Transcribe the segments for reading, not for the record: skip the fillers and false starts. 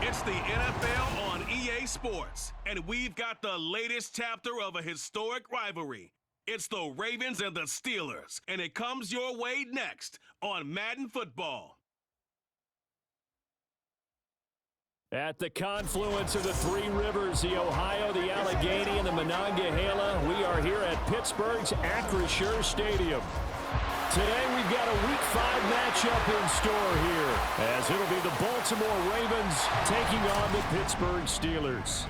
It's the NFL on EA Sports, and we've got the latest chapter of a historic rivalry. It's the Ravens and the Steelers, and it comes your way next on Madden Football. At the confluence of the three rivers, the Ohio, the Allegheny, and the Monongahela, we are here at Pittsburgh's Acrisure Stadium. Today we've got a Week 5 matchup in store here, as it'll be the Baltimore Ravens taking on the Pittsburgh Steelers.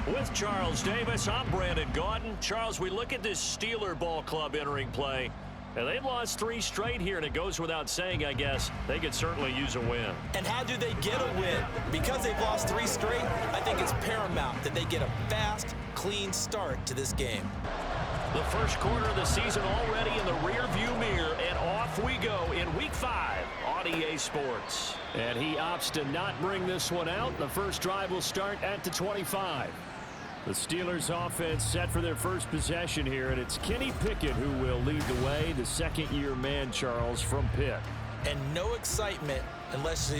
With Charles Davis, I'm Brandon Gaudin. Charles, we look at this Steeler ball club entering play. And they've lost 3 straight here, and it goes without saying, I guess, they could certainly use a win. And how do they get a win? Because they've lost 3 straight, I think it's paramount that they get a fast, clean start to this game. The first quarter of the season already in the rearview mirror, and off we go in Week 5 on EA Sports. And he opts to not bring this one out. The first drive will start at the 25. The Steelers offense set for their first possession here, and it's Kenny Pickett who will lead the way, the second-year man, Charles, from Pitt. And no excitement unless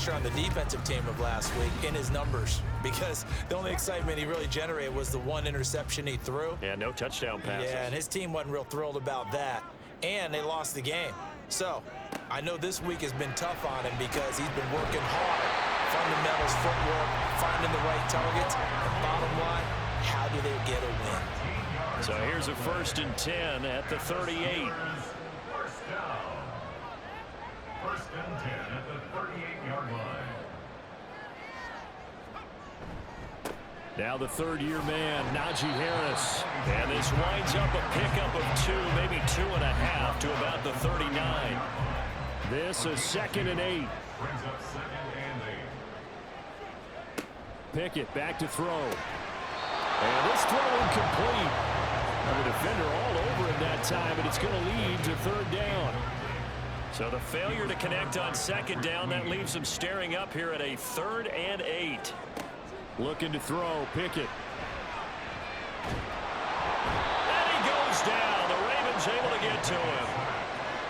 you're on the defensive team of last week in his numbers, because the only excitement he really generated was the 1 interception he threw. Yeah, no touchdown passes. Yeah, and his team wasn't real thrilled about that, and they lost the game. So I know this week has been tough on him because he's been working hard. Fundamentals, footwork, finding the right targets, and bottom line, how do they get a win? So here's a 1st and 10 at the 38. First down. 1st and 10 at the 38-yard line. Now the third-year man, Najee Harris. And this winds up a pickup of 2, maybe 2.5 to about the 39. This is 2nd and 8. Brings up 2nd and 8. Pickett back to throw. And this throw incomplete. And the defender all over him that time, and it's going to lead to 3rd down. So the failure to connect on 2nd down, that leaves him staring up here at a 3rd and 8. Looking to throw, Pickett. And he goes down. The Ravens able to get to him.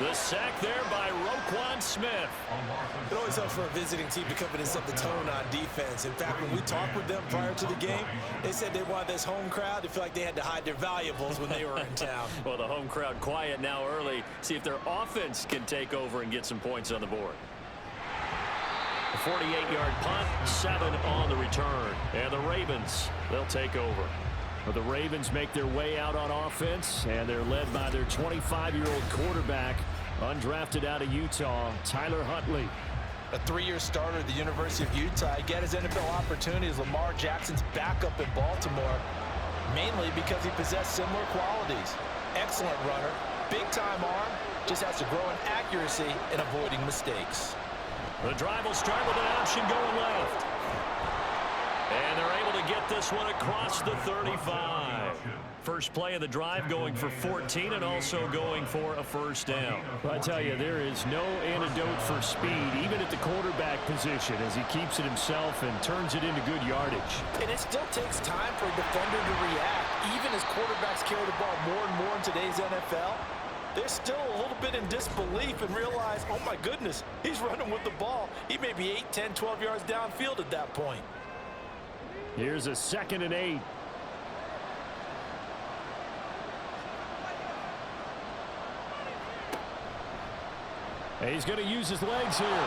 The sack there by Roquan Smith. It always helps for a visiting team to come in and set the tone on defense. In fact, when we talked with them prior to the game, they said they wanted this home crowd to feel like they had to hide their valuables when they were in town. Well, the home crowd quiet now early. See if their offense can take over and get some points on the board. A 48-yard punt, 7 on the return. And the Ravens, they'll take over. Well, the Ravens make their way out on offense, and they're led by their 25-year-old quarterback, undrafted out of Utah, Tyler Huntley. A 3-year starter at the University of Utah. He got his NFL opportunity as Lamar Jackson's backup in Baltimore, mainly because he possessed similar qualities. Excellent runner, big-time arm, just has to grow in accuracy and avoiding mistakes. The drive will start with an option going left. And they're able to get this one across the 35. First play of the drive going for 14 and also going for a 1st down. I tell you, there is no antidote for speed, even at the quarterback position, as he keeps it himself and turns it into good yardage. And it still takes time for a defender to react. Even as quarterbacks carry the ball more and more in today's NFL, they're still a little bit in disbelief and realize, oh my goodness, he's running with the ball. He may be 8, 10, 12 yards downfield at that point. Here's a 2nd and 8. And he's going to use his legs here.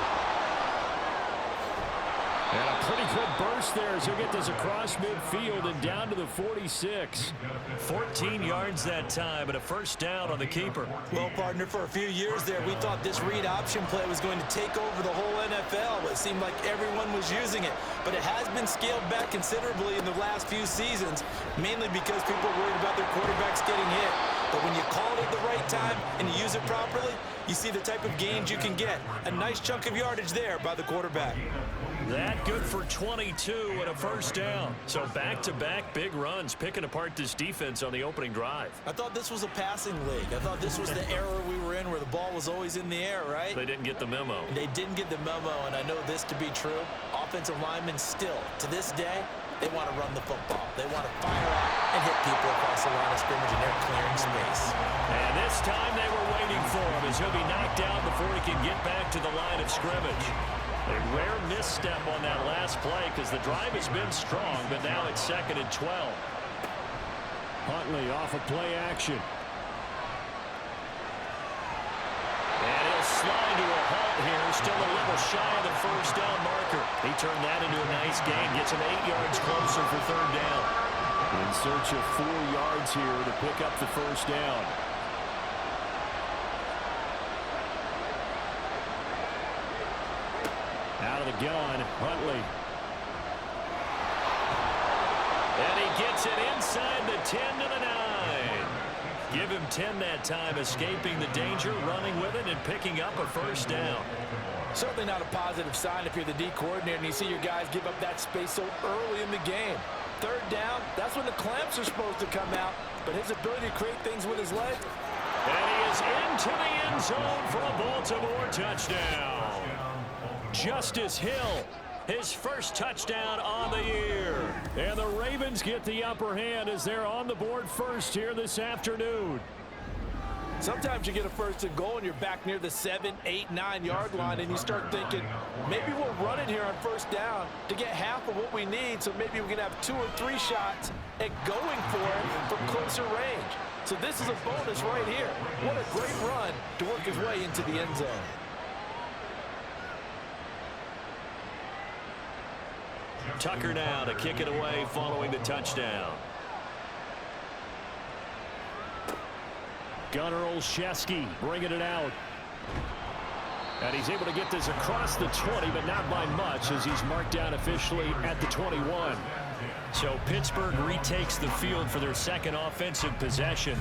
And a pretty quick burst there as he'll get this across midfield and down to the 46. 14 yards that time, and a 1st down on the keeper. Well, partner, for a few years there, we thought this read option play was going to take over the whole NFL. It seemed like everyone was using it, but it has been scaled back considerably in the last few seasons, mainly because people are worried about their quarterbacks getting hit. But when you call it at the right time and you use it properly, you see the type of gains you can get. A nice chunk of yardage there by the quarterback. That good for 22 and a 1st down. So back-to-back big runs, picking apart this defense on the opening drive. I thought this was a passing league. I thought this was the era we were in where the ball was always in the air, right? They didn't get the memo. They didn't get the memo, and I know this to be true. Offensive linemen still, to this day, they want to run the football. They want to fire out and hit people across the line of scrimmage, and they're clearing space. And this time they were waiting for him as he'll be knocked out before he can get back to the line of scrimmage. A rare misstep on that last play because the drive has been strong, but now it's 2nd and 12. Huntley off of play action. And he'll slide to a halt here. Still a little shy of the first down marker. He turned that into a nice gain. Gets him 8 yards closer for 3rd down. In search of 4 yards here to pick up the first down. Out of the gun, Huntley. And he gets it inside the 10 to the 9. Give him 10 that time, escaping the danger, running with it, and picking up a first down. Certainly not a positive sign if you're the D coordinator and you see your guys give up that space so early in the game. 3rd down, that's when the clamps are supposed to come out, but his ability to create things with his leg. And he is into the end zone for a Baltimore touchdown. Justice Hill, his first touchdown on the year. And the Ravens get the upper hand as they're on the board first here this afternoon. Sometimes you get a 1st and goal and you're back near the 7, 8, 9 yard line and you start thinking, maybe we'll run it here on 1st down to get half of what we need, so maybe we can have 2 or 3 shots at going for it from closer range. So this is a bonus right here. What a great run to work his way into the end zone. Tucker now to kick it away following the touchdown. Gunnar Olszewski bringing it out. And he's able to get this across the 20, but not by much as he's marked down officially at the 21. So Pittsburgh retakes the field for their 2nd offensive possession.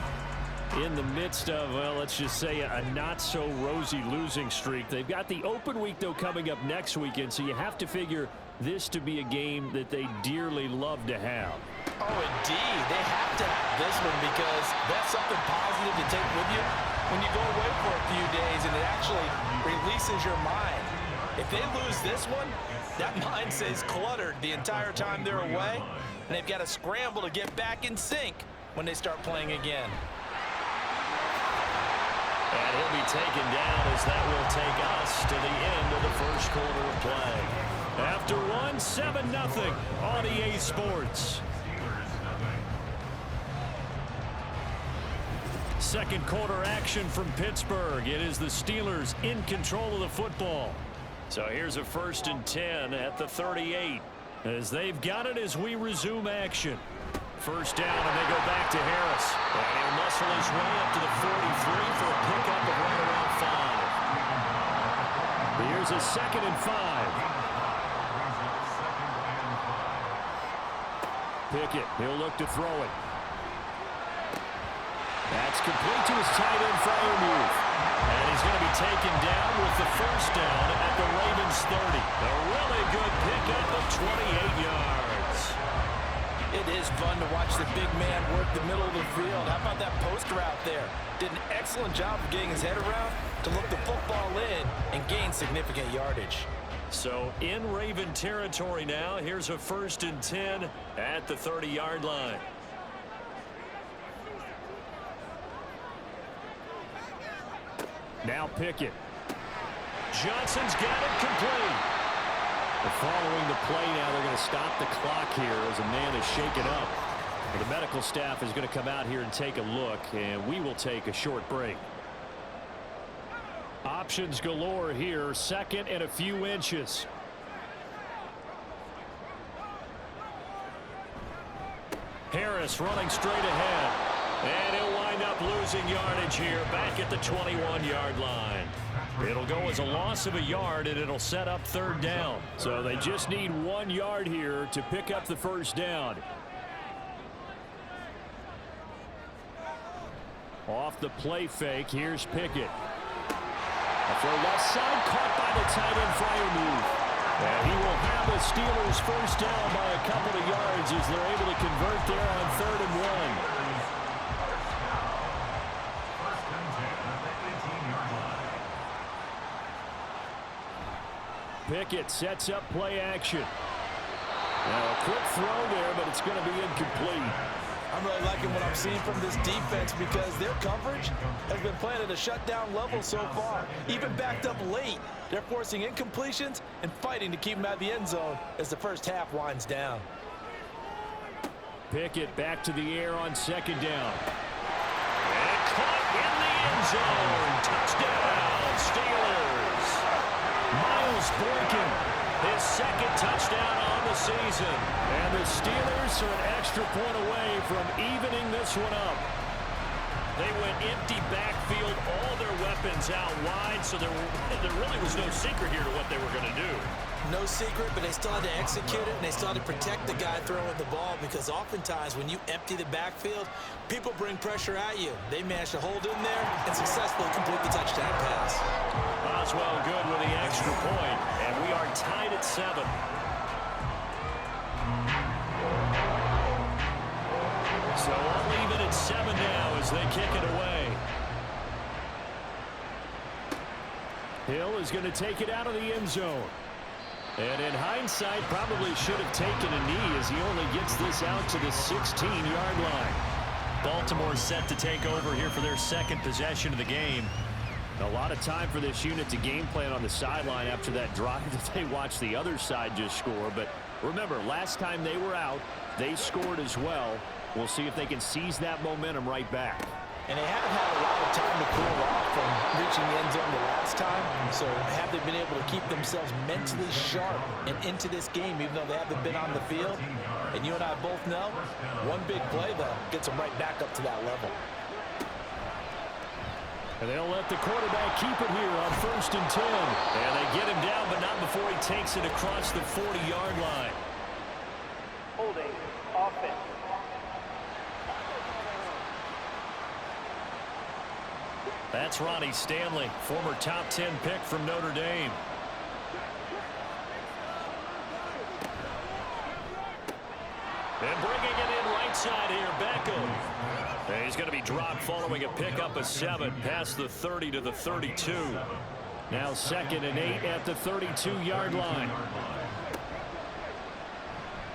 In the midst of, well, let's just say a not-so-rosy losing streak. They've got the open week, though, coming up next weekend, so you have to figure this to be a game that they dearly love to have. Oh, indeed. They have to have this one because that's something positive to take with you when you go away for a few days, and it actually releases your mind. If they lose this one, that mind stays cluttered the entire time they're away, and they've got to scramble to get back in sync when they start playing again. And he'll be taken down as that will take us to the end of the 1st quarter of play. After one, 7-0 on EA Sports. 2nd quarter action from Pittsburgh. It is the Steelers in control of the football. So here's a 1st and 10 at the 38. As they've got it as we resume action. 1st down, and they go back to Harris. And he'll muscle his way up to the 43 for a pickup of right around 5. Here's a 2nd and 5. Pickett, he'll look to throw it. That's complete to his tight end Freiermuth. And he's going to be taken down with the 1st down at the Ravens 30. A really good pickup of 28 yards. It is fun to watch the big man work the middle of the field. How about that post route there? Did an excellent job of getting his head around to look the football in and gain significant yardage. So in Raven territory now. Here's a 1st and 10 at the 30-yard line. Now Pickett. Johnson's got it complete. Following the play now, they're going to stop the clock here as a man is shaken up. The medical staff is going to come out here and take a look, and we will take a short break. Options galore here, 2nd and a few inches. Harris running straight ahead. And he'll wind up losing yardage here back at the 21-yard line. It'll go as a loss of a yard, and it'll set up 3rd down. So they just need 1 yard here to pick up the 1st down. Off the play fake, here's Pickett. For left side, caught by the tight end Freiermuth. And he will have the Steelers 1st down by a couple of yards as they're able to convert there on 3rd and 1. Pickett sets up play action. Now a quick throw there, but it's going to be incomplete. I'm really liking what I'm seeing from this defense because their coverage has been playing at a shutdown level so far. Even backed up late, they're forcing incompletions and fighting to keep them out of the end zone as the first half winds down. Pickett back to the air on second down. And caught in the end zone. Touchdown, Steelers. Miles Boykin, his second touchdown on the season. And the Steelers are an extra point away from evening this one up. They went empty backfield, all their weapons out wide, so there really was no secret here to what they were going to do. No secret, but they still had to execute it, and they still had to protect the guy throwing the ball because oftentimes when you empty the backfield, people bring pressure at you. They managed to hold in there and successfully complete the touchdown pass. Boswell good with the extra point, and we are tied at 7. So I'll leave it at 7 now as they kick it away. Hill is going to take it out of the end zone. And in hindsight, probably should have taken a knee as he only gets this out to the 16-yard line. Baltimore set to take over here for their second possession of the game. A lot of time for this unit to game plan on the sideline after that drive that they watched the other side just score. But remember, last time they were out, they scored as well. We'll see if they can seize that momentum right back. And they haven't had a lot of time to cool off from reaching the end zone the last time. So have they been able to keep themselves mentally sharp and into this game, even though they haven't been on the field? And you and I both know, one big play, though, gets them right back up to that level. And they'll let the quarterback keep it here on 1st and 10. And they get him down, but not before he takes it across the 40-yard line. Holding offense. That's Ronnie Stanley, former top 10 pick from Notre Dame. And bringing it in right side here, Beckham. And he's going to be dropped following a pickup of 7 past the 30 to the 32. Now 2nd and 8 at the 32-yard line.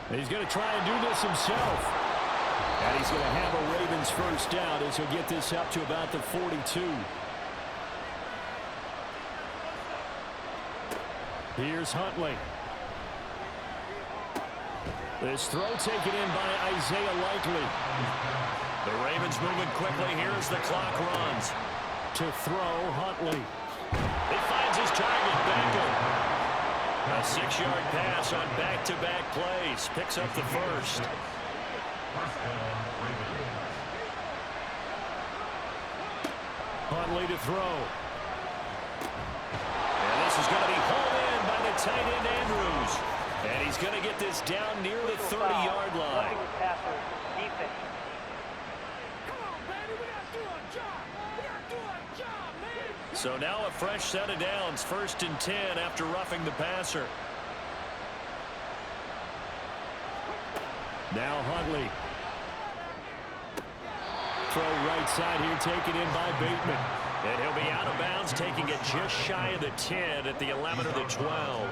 He's going to try and do this himself. And he's going to have a Ravens first down as he'll get this up to about the 42. Here's Huntley. This throw taken in by Isaiah Likely. The Ravens moving quickly here as the clock runs. To throw, Huntley. He finds his target, Beckham. A 6-yard pass on back-to-back plays. Picks up the first. Huntley to throw. And this is going to be hauled in by the tight end Andrews. And he's going to get this down near the 30-yard line. So now a fresh set of downs. 1st and 10 after roughing the passer. Now Huntley. Throw right side here, taken in by Bateman. And he'll be out of bounds, taking it just shy of the 10 at the 11 or the 12.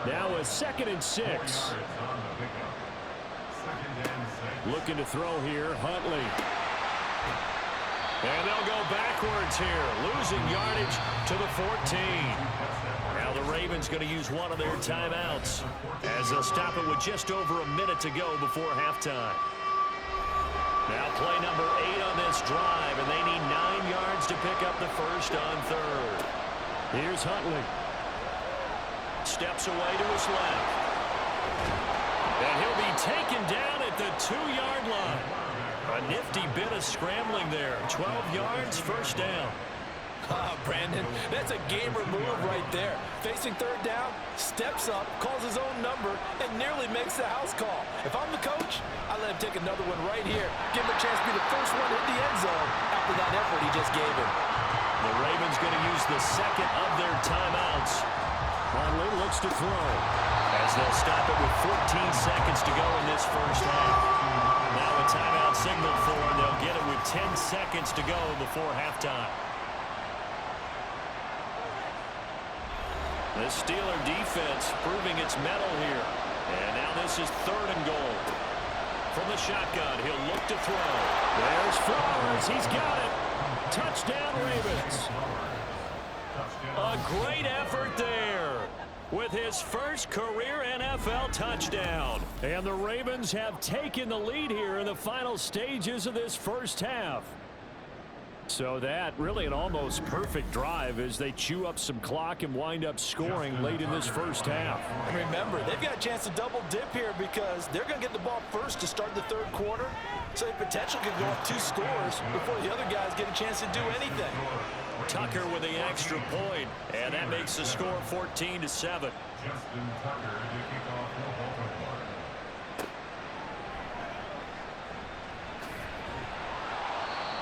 Now a 2nd and 6. Looking to throw here, Huntley. And they'll go backwards here, losing yardage to the 14. Now the Ravens going to use one of their timeouts as they'll stop it with just over a minute to go before halftime. Now play number 8 on this drive, and they need 9 yards to pick up the first on 3rd. Here's Huntley. Steps away to his left. And he'll be taken down at the 2-yard line. A nifty bit of scrambling there. 12 yards, first down. Brandon, that's a gamer move right there. Facing 3rd down, steps up, calls his own number, and nearly makes the house call. If I'm the coach, I let him take another one right here. Give him a chance to be the first one to hit the end zone after that effort he just gave him. The Ravens going to use the 2nd of their timeouts. Huntley looks to throw. As they'll stop it with 14 seconds to go in this first half. Now a timeout signaled for, and they'll get it with 10 seconds to go before halftime. The Steeler defense proving its mettle here. And now this is 3rd and goal. from the shotgun. He'll look to throw. There's Flowers. He's got it. Touchdown, Ravens. A great effort there with his first career NFL touchdown. And the Ravens have taken the lead here in the final stages of this first half. So that really an almost perfect drive as they chew up some clock and wind up scoring late in this first half. And remember, they've got a chance to double dip here because they're going to get the ball first to start the third quarter. So they potentially could go up 2 scores before the other guys get a chance to do anything. Tucker with the extra point, and that makes the score 14-7. Justin Tucker to kick off the Baltimore.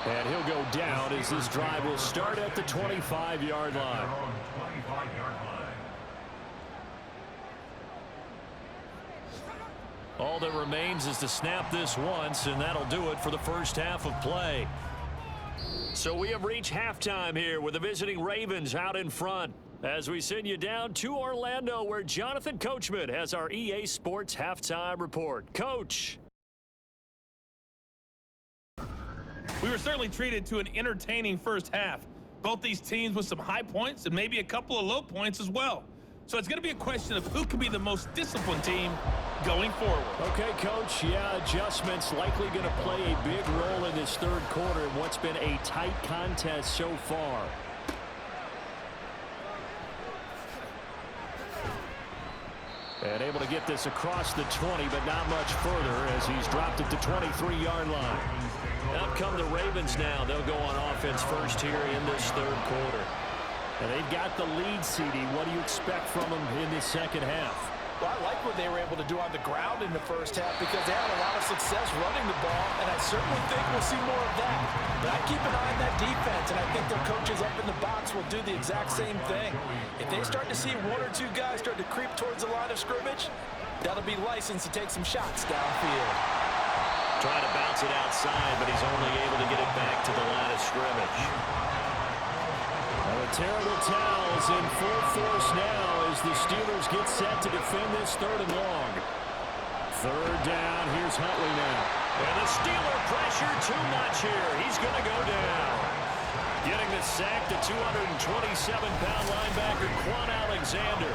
And he'll go down as this drive will start at the 25-yard line. 25-yard line. All that remains is to snap this once, and that'll do it for the first half of play. So we have reached halftime here with the visiting Ravens out in front as we send you down to Orlando where Jonathan Coachman has our EA Sports halftime report. Coach. We were certainly treated to an entertaining first half. Both these teams with some high points and maybe a couple of low points as well. So it's going to be a question of who can be the most disciplined team going forward. Okay, Coach. Yeah, adjustments likely going to play a big role in this third quarter in what's been a tight contest so far. And able to get this across the 20, but not much further as he's dropped it to 23-yard line. Out come the Ravens now. They'll go on offense first here in this third quarter. And they've got the lead, CD. What do you expect from them in the second half? Well, I like what they were able to do on the ground in the first half because they had a lot of success running the ball, and I certainly think we'll see more of that. But I keep an eye on that defense, and I think their coaches up in the box will do the exact same thing. If they start to see 1 or 2 guys start to creep towards the line of scrimmage, that'll be licensed to take some shots downfield. Trying to bounce it outside, but he's only able to get it back to the line of scrimmage. The terrible towels in full force now as the Steelers get set to defend this 3rd and long. 3rd down. Here's Huntley now. And the Steeler pressure too much here. He's going to go down. Getting the sack, the 227-pound linebacker, Quan Alexander.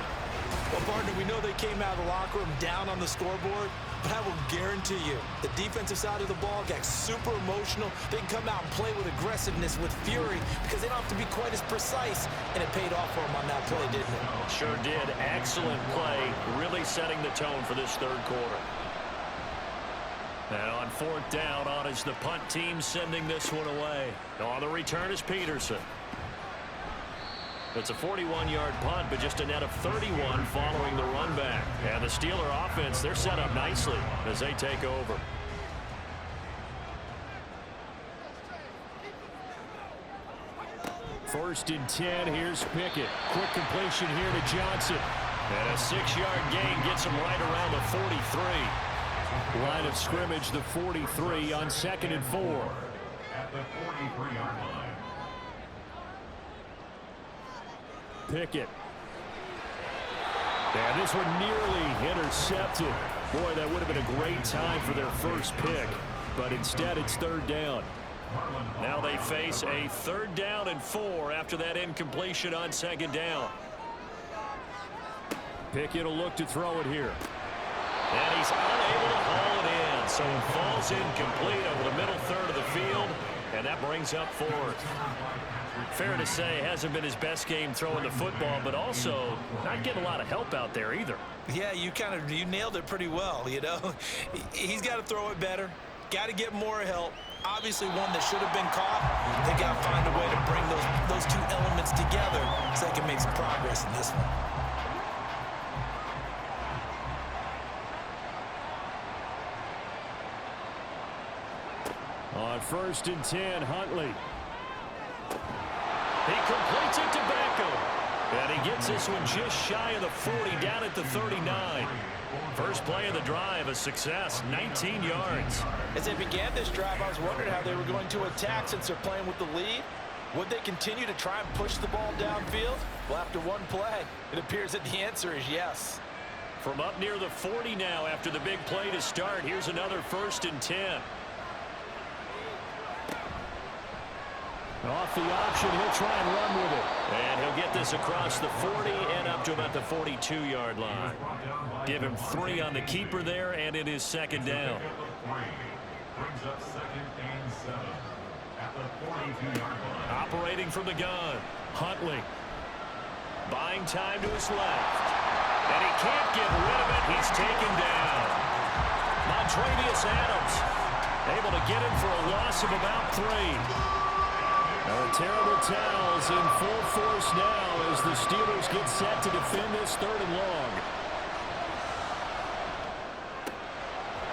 Well, partner, we know they came out of the locker room down on the scoreboard, but I will guarantee you the defensive side of the ball got super emotional. They can come out and play with aggressiveness, with fury, because they don't have to be quite as precise, and it paid off for them on that play, didn't it? Sure did. Excellent play, really setting the tone for this third quarter. And on 4th down, on is the punt team sending this one away. On the return is Peterson. It's a 41-yard punt, but just a net of 31 following the run back. And the Steeler offense, they're set up nicely as they take over. First and 10. Here's Pickett. Quick completion here to Johnson. And a 6-yard gain gets him right around the 43. Line of scrimmage, the 43 on 2nd and 4. At the 43-yard line. Pickett. And this one nearly intercepted. Boy, that would have been a great time for their first pick. But instead, it's 3rd down. Now they face a 3rd down and 4 after that incompletion on 2nd down. Pickett will look to throw it here. And he's unable to haul it in. So it falls incomplete over the middle third of the field. And that brings up 4th. Fair to say, hasn't been his best game throwing the football, but also not getting a lot of help out there either. Yeah, you nailed it pretty well, you know. He's got to throw it better, got to get more help. Obviously one that should have been caught. They got to find a way to bring those 2 elements together so they can make some progress in this one. On 1st and 10, Huntley. He completes it to Beckham. And he gets this one just shy of the 40, down at the 39. First play of the drive, a success, 19 yards. As they began this drive, I was wondering how they were going to attack since they're playing with the lead. Would they continue to try and push the ball downfield? Well, after one play, it appears that the answer is yes. From up near the 40 now after the big play to start. Here's another 1st and 10. Off the option, he'll try and run with it. And he'll get this across the 40 and up to about the 42-yard line. Give him 3 on the keeper there, and it is 2nd down. Brings up 2nd and 7 at the 42-yard line. Operating from the gun, Huntley. Buying time to his left. And he can't get rid of it. He's taken down. Montravius Adams able to get him for a loss of about 3. The terrible towels in full force now as the Steelers get set to defend this 3rd and long.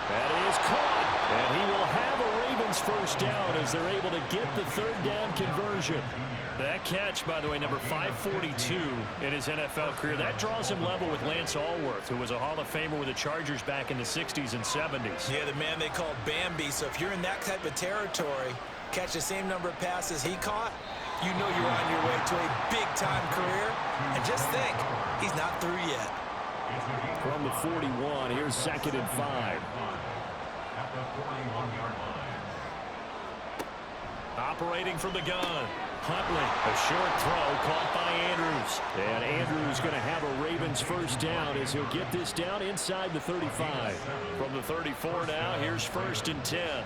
That is caught, and he will have a Ravens 1st down as they're able to get the 3rd down conversion. That catch, by the way, number 542 in his NFL career, that draws him level with Lance Allworth, who was a Hall of Famer with the Chargers back in the 60s and 70s. Yeah, the man they call Bambi. So if you're in that type of territory, catch the same number of passes he caught, you know you're on your way to a big-time career. And just think, he's not through yet. From the 41, here's 2nd and 5. At the 41-yard line. Operating from the gun, Huntley. A short throw caught by Andrews. And Andrews going to have a Ravens 1st down as he'll get this down inside the 35. From the 34 now, here's 1st and 10.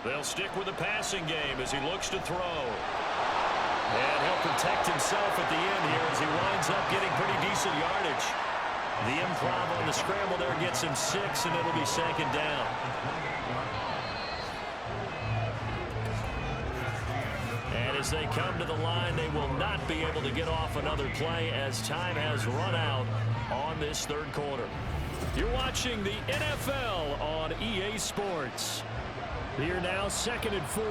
They'll stick with the passing game as he looks to throw. And he'll protect himself at the end here as he winds up getting pretty decent yardage. The improv on the scramble there gets him 6, and it'll be 2nd down. And as they come to the line, they will not be able to get off another play as time has run out on this 3rd quarter. You're watching the NFL on EA Sports. Here now, 2nd and 4.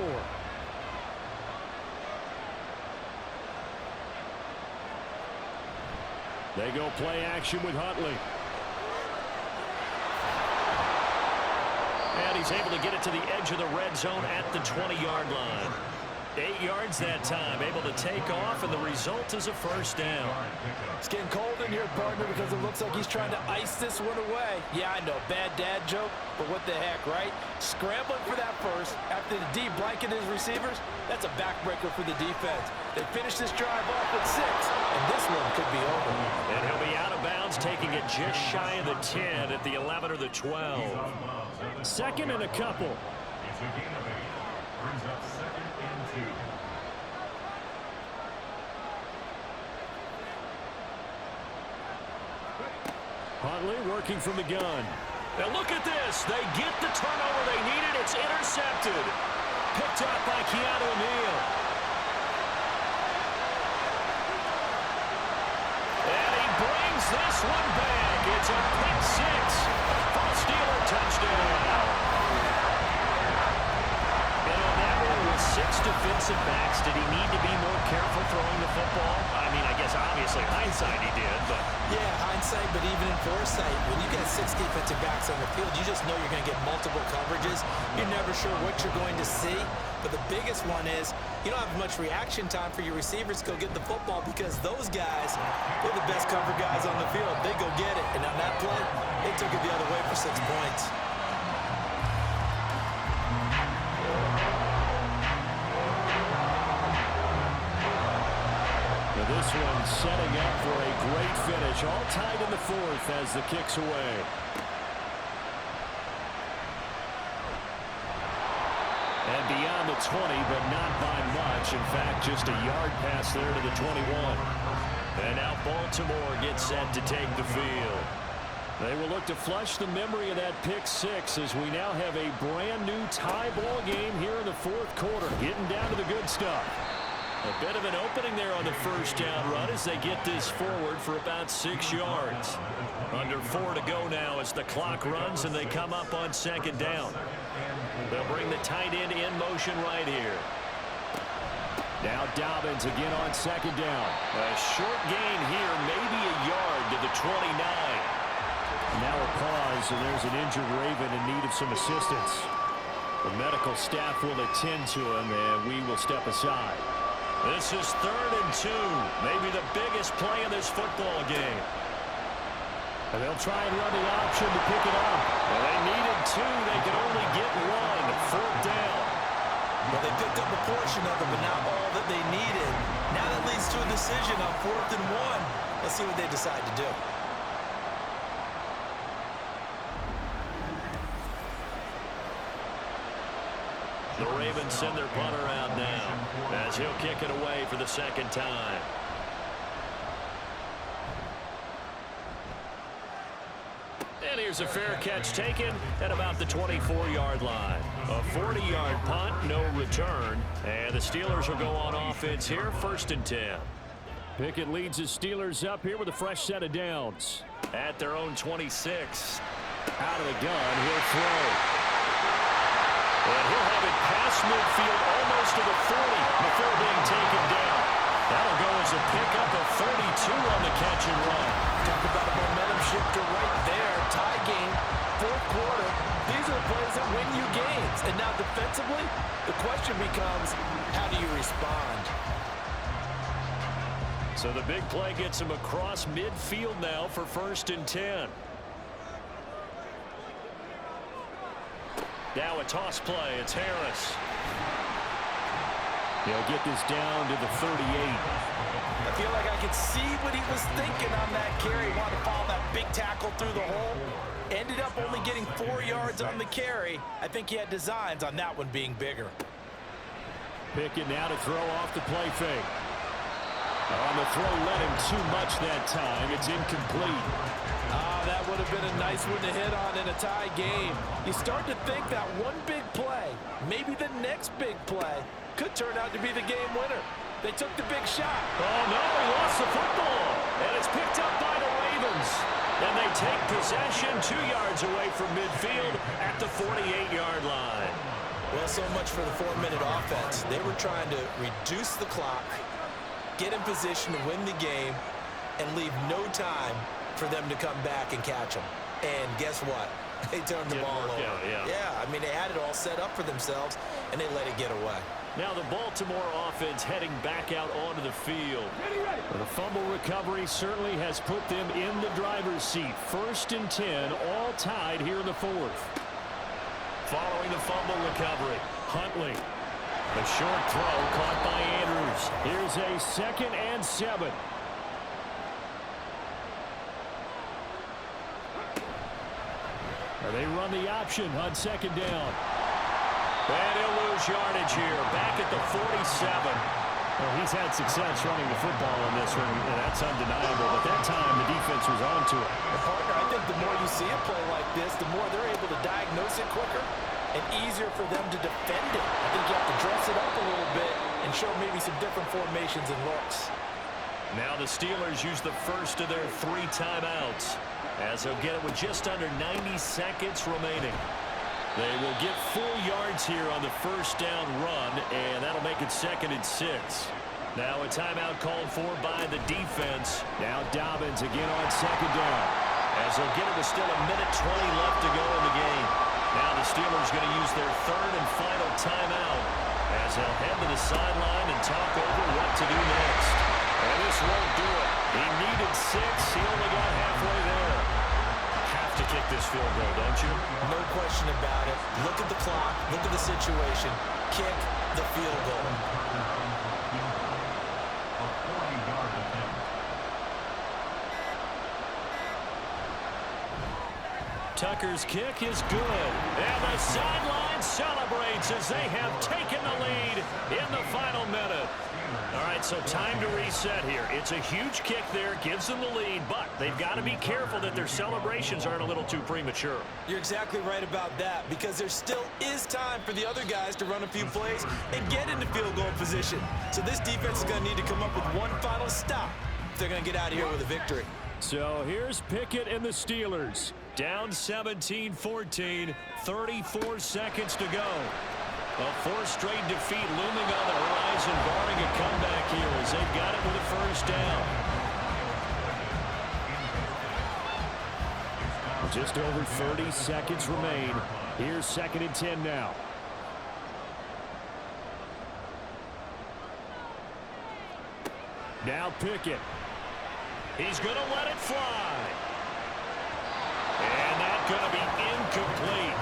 They go play action with Huntley. And he's able to get it to the edge of the red zone at the 20-yard line. 8 yards that time, able to take off, and the result is a 1st down. It's getting cold in here, partner, because it looks like he's trying to ice this one away. Yeah, I know, bad dad joke, but what the heck, right? Scrambling for that first after the D blanket his receivers, that's a backbreaker for the defense. They finish this drive off with 6, and this one could be over. And he'll be out of bounds, taking it just shy of the 10 at the 11 or the 12. 2nd and a couple. It's a gain of 8. Brings up 2nd and 2. Huntley working from the gun. Now look at this. They get the turnover they needed. It's intercepted. Picked up by Keanu Neal. And he brings this one back. It's a pick 6 for a Steeler touchdown. And on that one with 6 defensive backs, did he need to be more careful throwing the football? I mean, I guess obviously hindsight he did, but... Yeah, hindsight, but even in foresight, when you get 6 defensive backs on the field, you just know you're going to get multiple coverages. You're never sure what you're going to see. But the biggest one is you don't have much reaction time for your receivers to go get the football because those guys, they're the best cover guys on the field. They go get it. And on that play, they took it the other way for 6 points. This one setting up for a great finish. All tied in the 4th as the kick's away. And beyond the 20, but not by much. In fact, just a yard pass there to the 21. And now Baltimore gets set to take the field. They will look to flush the memory of that pick 6 as we now have a brand new tie ball game here in the 4th quarter. Getting down to the good stuff. A bit of an opening there on the 1st down run as they get this forward for about 6 yards. Under 4 to go now as the clock runs and they come up on 2nd down. They'll bring the tight end in motion right here. Now Dobbins again on 2nd down. A short gain here, maybe a yard to the 29. Now a pause, and there's an injured Raven in need of some assistance. The medical staff will attend to him, and we will step aside. This is 3rd and 2. Maybe the biggest play in this football game. And they'll try and run the option to pick it up. Well, they needed 2. They could only get 1. 4th down. Well, they picked up a portion of it, but not all that they needed. Now that leads to a decision on 4th and 1. Let's see what they decide to do. The Ravens send their punter out now as he'll kick it away for the 2nd time. And here's a fair catch taken at about the 24-yard line. A 40-yard punt, no return. And the Steelers will go on offense here, 1st and 10. Pickett leads the Steelers up here with a fresh set of downs. At their own 26. Out of the gun, he'll throw. And he'll have it past midfield almost to the 40 before being taken down. That'll go as a pickup of 32 on the catch and run. Talk about a momentum shifter right there. Tie game, 4th quarter. These are the plays that win you games. And now defensively, the question becomes, how do you respond? So the big play gets him across midfield now for 1st and 10. Now a toss play. It's Harris. He'll get this down to the 38. I feel like I could see what he was thinking on that carry. Wanted to follow that big tackle through the hole. Ended up only getting 4 yards on the carry. I think he had designs on that one being bigger. Pickett now to throw off the play fake. On the throw, led him too much that time. It's incomplete. That would have been a nice one to hit on in a tie game. You start to think that one big play, maybe the next big play, could turn out to be the game winner. They took the big shot. Oh, no, he lost the football. And it's picked up by the Ravens. And they take possession 2 yards away from midfield at the 48-yard line. Well, so much for the 4-minute offense. They were trying to reduce the clock, get in position to win the game, and leave no time for them to come back and catch them. And guess what? They turned the ball over. Yeah, I mean, they had it all set up for themselves, and they let it get away. Now the Baltimore offense heading back out onto the field. The fumble recovery certainly has put them in the driver's seat. 1st and 10, all tied here in the 4th. Following the fumble recovery, Huntley. a short throw caught by Andrews. Here's a 2nd and 7. They run the option on 2nd down. And he'll lose yardage here, back at the 47. Well, he's had success running the football in this one, and that's undeniable. But that time, the defense was on to it. Partner, I think the more you see a play like this, the more they're able to diagnose it quicker and easier for them to defend it. I think you have to dress it up a little bit and show maybe some different formations and looks. Now the Steelers use the first of their 3 timeouts, as they'll get it with just under 90 seconds remaining. They will get 4 yards here on the 1st down run, and that'll make it 2nd and 6. Now a timeout called for by the defense. Now Dobbins again on 2nd down. As they'll get it with still 1:20 left to go in the game. Now the Steelers going to use their 3rd and final timeout, as they'll head to the sideline and talk over what to do next. And this won't do it. He needed 6. He only got halfway there. Have to kick this field goal, don't you? No question about it. Look at the clock. Look at the situation. Kick the field goal. A 40-yard attempt. Tucker's kick is good. And the sideline celebrates as they have taken the lead in the final minute. All right, so time to reset here. It's a huge kick there, gives them the lead, but they've got to be careful that their celebrations aren't a little too premature. You're exactly right about that, because there still is time for the other guys to run a few plays and get into field goal position. So this defense is going to need to come up with one final stop if they're going to get out of here with a victory. So here's Pickett and the Steelers. Down 17-14, 34 seconds to go. A 4th straight defeat looming on the horizon, barring a comeback here as they've got it with a 1st down. Just over 30 seconds remain. Here's 2nd and 10 now. Now Pickett. He's going to let it fly. And that's going to be incomplete.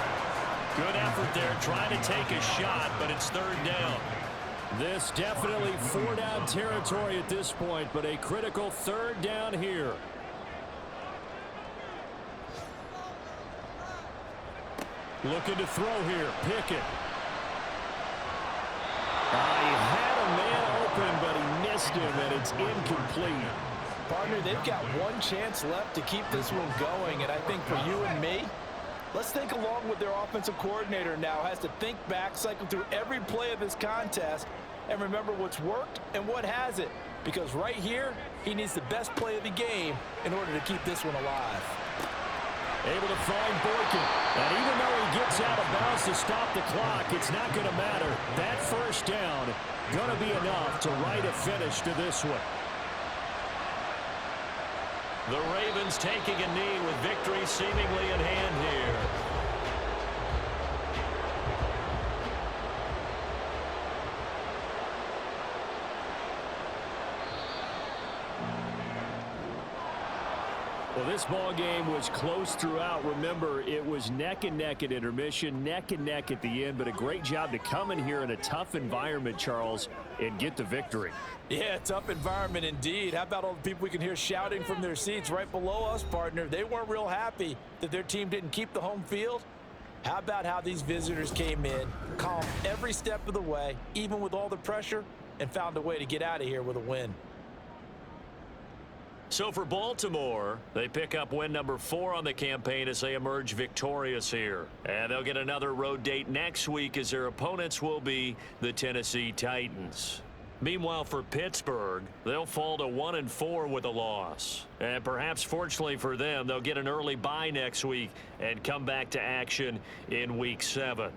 Good effort there trying to take a shot, but it's third down. This definitely four-down territory at this point, but a critical third down here. Looking to throw here. Pickett. He had a man open, but he missed him, and it's incomplete. Partner, they've got one chance left to keep this one going, and I think for you and me, let's think along with their offensive coordinator now. Has to think back, cycle through every play of this contest, and remember what's worked and what hasn't. Because right here, he needs the best play of the game in order to keep this one alive. Able to find Boykin. And even though he gets out of bounds to stop the clock, it's not going to matter. That first down going to be enough to write a finish to this one. The Ravens taking a knee with victory seemingly in hand here. Well, this ball game was close throughout. Remember, it was neck and neck at intermission, neck and neck at the end, but a great job to come in here in a tough environment, Charles, and get the victory. Yeah, tough environment indeed. How about all the people we can hear shouting from their seats right below us, partner? They weren't real happy that their team didn't keep the home field. How about how these visitors came in, calm every step of the way, even with all the pressure, and found a way to get out of here with a win. So for Baltimore, they pick up win number 4 on the campaign as they emerge victorious here. And they'll get another road date next week as their opponents will be the Tennessee Titans. Meanwhile, for Pittsburgh, they'll fall to 1-4 with a loss. And perhaps fortunately for them, they'll get an early bye next week and come back to action in Week 7.